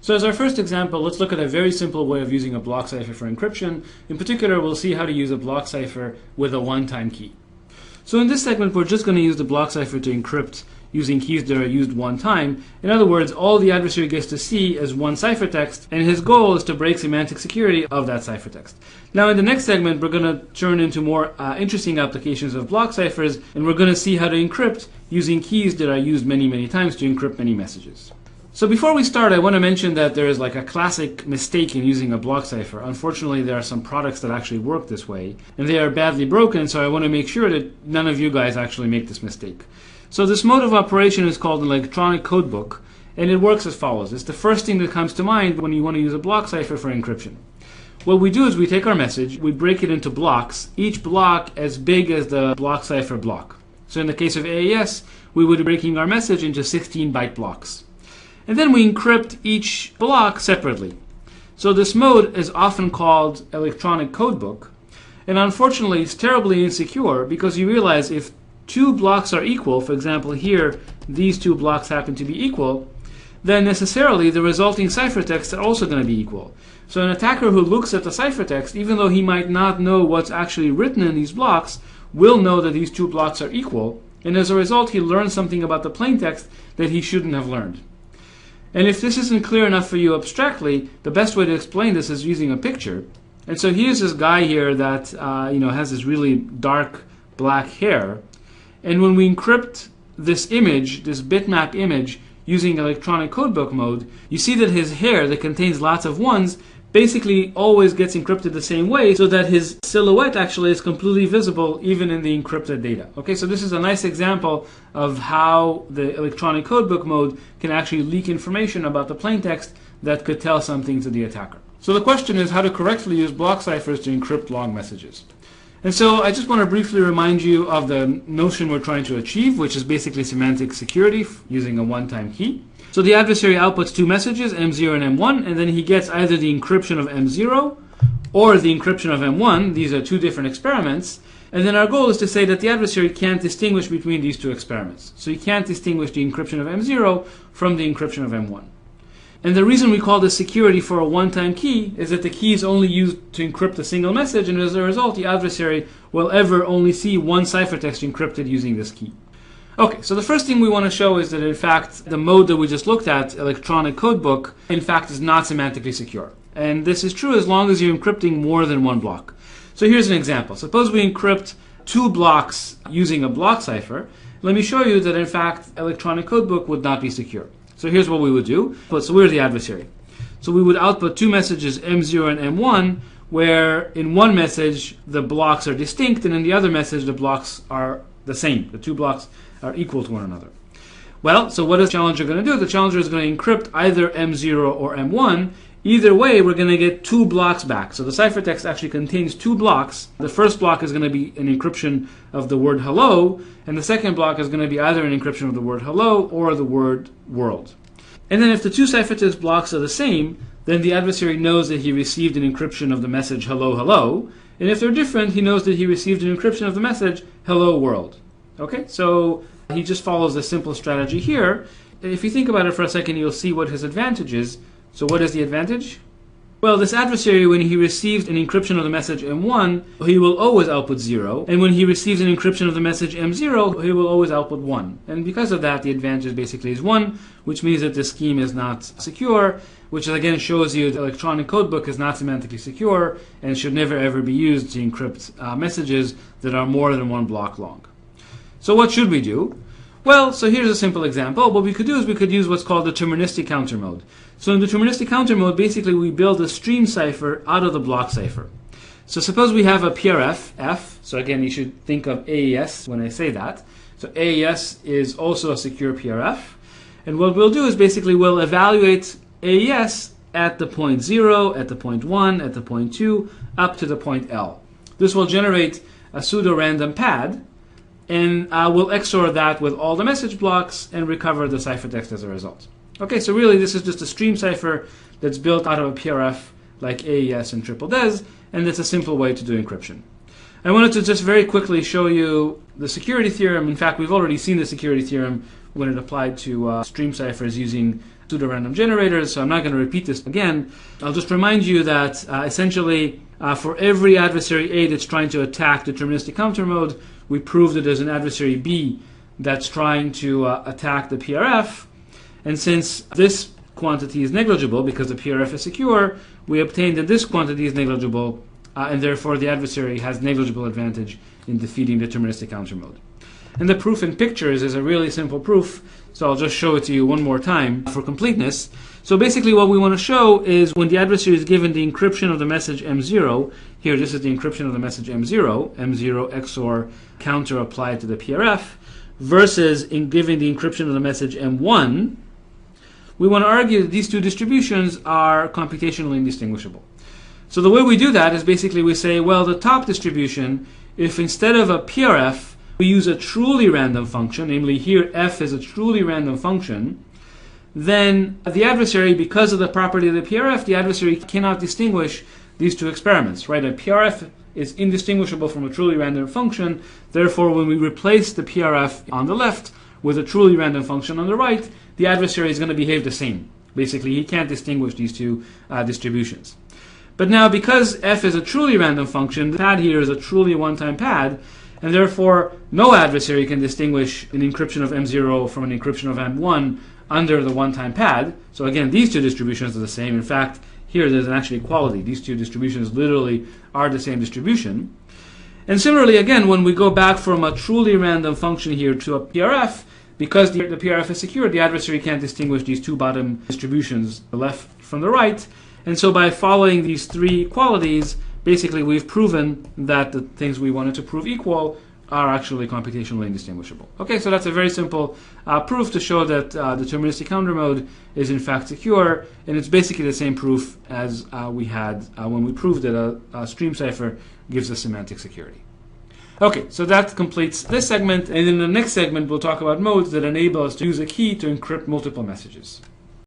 So as our first example, let's look at a very simple way of using a block cipher for encryption. In particular, we'll see how to use a block cipher with a one-time key. So in this segment, we're just going to use the block cipher to encrypt using keys that are used one time. In other words, all the adversary gets to see is one ciphertext, and his goal is to break semantic security of that ciphertext. Now in the next segment, we're going to turn into more interesting applications of block ciphers, and we're going to see how to encrypt using keys that are used many times to encrypt many messages. So before we start, I want to mention that there is like a classic mistake in using a block cipher. Unfortunately, there are some products that actually work this way, and they are badly broken, so I want to make sure that none of you guys actually make this mistake. So this mode of operation is called an electronic codebook, and it works as follows. It's the first thing that comes to mind when you want to use a block cipher for encryption. What we do is we take our message, we break it into blocks, each block as big as the block cipher block. So in the case of AES, we would be breaking our message into 16-byte blocks. And then we encrypt each block separately. So this mode is often called electronic codebook, and unfortunately it's terribly insecure because you realize if two blocks are equal, for example here these two blocks happen to be equal, then necessarily the resulting ciphertexts are also going to be equal. So an attacker who looks at the ciphertext, even though he might not know what's actually written in these blocks, will know that these two blocks are equal, and as a result he learns something about the plaintext that he shouldn't have learned. And if this isn't clear enough for you abstractly, the best way to explain this is using a picture. And so here's this guy here that has this really dark black hair. And when we encrypt this image, this bitmap image, using electronic codebook mode, you see that his hair that contains lots of ones basically always gets encrypted the same way, so that his silhouette actually is completely visible even in the encrypted data. Okay, so this is a nice example of how the electronic codebook mode can actually leak information about the plaintext that could tell something to the attacker. So the question is how to correctly use block ciphers to encrypt long messages. And so I just want to briefly remind you of the notion we're trying to achieve, which is basically semantic security using a one-time key. So the adversary outputs two messages, M0 and M1, and then he gets either the encryption of M0 or the encryption of M1. These are two different experiments. And then our goal is to say that the adversary can't distinguish between these two experiments. So he can't distinguish the encryption of M0 from the encryption of M1. And the reason we call this security for a one-time key is that the key is only used to encrypt a single message, and as a result, the adversary will ever only see one ciphertext encrypted using this key. Okay, so the first thing we want to show is that in fact the mode that we just looked at, electronic codebook, in fact is not semantically secure. And this is true as long as you're encrypting more than one block. So here's an example. Suppose we encrypt two blocks using a block cipher. Let me show you that in fact electronic codebook would not be secure. So here's what we would do. So we're the adversary. So we would output two messages, M0 and M1, where in one message the blocks are distinct, and in the other message the blocks are the same. The two blocks are equal to one another. Well, so what is the challenger going to do? The challenger is going to encrypt either M0 or M1. Either way, we're going to get two blocks back. So the ciphertext actually contains two blocks. The first block is going to be an encryption of the word hello, and the second block is going to be either an encryption of the word hello or the word world. And then if the two ciphertext blocks are the same, then the adversary knows that he received an encryption of the message hello, hello. And if they're different, he knows that he received an encryption of the message hello, world. Okay, so he just follows a simple strategy here. If you think about it for a second, you'll see what his advantage is. So what is the advantage? Well, this adversary, when he receives an encryption of the message M1, he will always output 0. And when he receives an encryption of the message M0, he will always output 1. And because of that, the advantage basically is 1, which means that the scheme is not secure, which again shows you the electronic codebook is not semantically secure and should never ever be used to encrypt messages that are more than one block long. So what should we do? Well, so here's a simple example. What we could do is we could use what's called deterministic counter mode. So in deterministic counter mode, basically we build a stream cipher out of the block cipher. So suppose we have a PRF, F. So again, you should think of AES when I say that. So AES is also a secure PRF. And what we'll do is basically we'll evaluate AES at the point 0, at the point 1, at the point 2, up to the point L. This will generate a pseudo-random pad, and we'll XOR that with all the message blocks and recover the ciphertext as a result. Okay, so really this is just a stream cipher that's built out of a PRF like AES and Triple DES, and it's a simple way to do encryption. I wanted to just very quickly show you the security theorem. In fact, we've already seen the security theorem when it applied to stream ciphers using pseudo-random generators, so I'm not going to repeat this again. I'll just remind you that essentially for every adversary A that's trying to attack deterministic counter mode, we prove that there's an adversary B that's trying to attack the PRF. And since this quantity is negligible because the PRF is secure, we obtain that this quantity is negligible, and therefore the adversary has negligible advantage in defeating deterministic counter mode. And the proof in pictures is a really simple proof, so I'll just show it to you one more time for completeness. So basically what we want to show is when the adversary is given the encryption of the message M0, here this is the encryption of the message M0, M0 XOR counter applied to the PRF, versus in giving the encryption of the message M1, we want to argue that these two distributions are computationally indistinguishable. So the way we do that is basically we say, well, the top distribution, if instead of a PRF, we use a truly random function, namely here f is a truly random function, then the adversary, because of the property of the PRF, the adversary cannot distinguish these two experiments, right? A PRF is indistinguishable from a truly random function. Therefore, when we replace the PRF on the left with a truly random function on the right, the adversary is going to behave the same. Basically, he can't distinguish these two distributions. But now, because f is a truly random function, the pad here is a truly one-time pad, and therefore no adversary can distinguish an encryption of M0 from an encryption of M1 under the one-time pad. So again, these two distributions are the same. In fact, here there's an actual equality. These two distributions literally are the same distribution. And similarly, again, when we go back from a truly random function here to a PRF, because the PRF is secure, the adversary can't distinguish these two bottom distributions, the left from the right. And so by following these three qualities, basically we've proven that the things we wanted to prove equal are actually computationally indistinguishable. Okay, so that's a very simple proof to show that deterministic counter mode is in fact secure, and it's basically the same proof as we had when we proved that a stream cipher gives us semantic security. Okay, so that completes this segment, and in the next segment we'll talk about modes that enable us to use a key to encrypt multiple messages.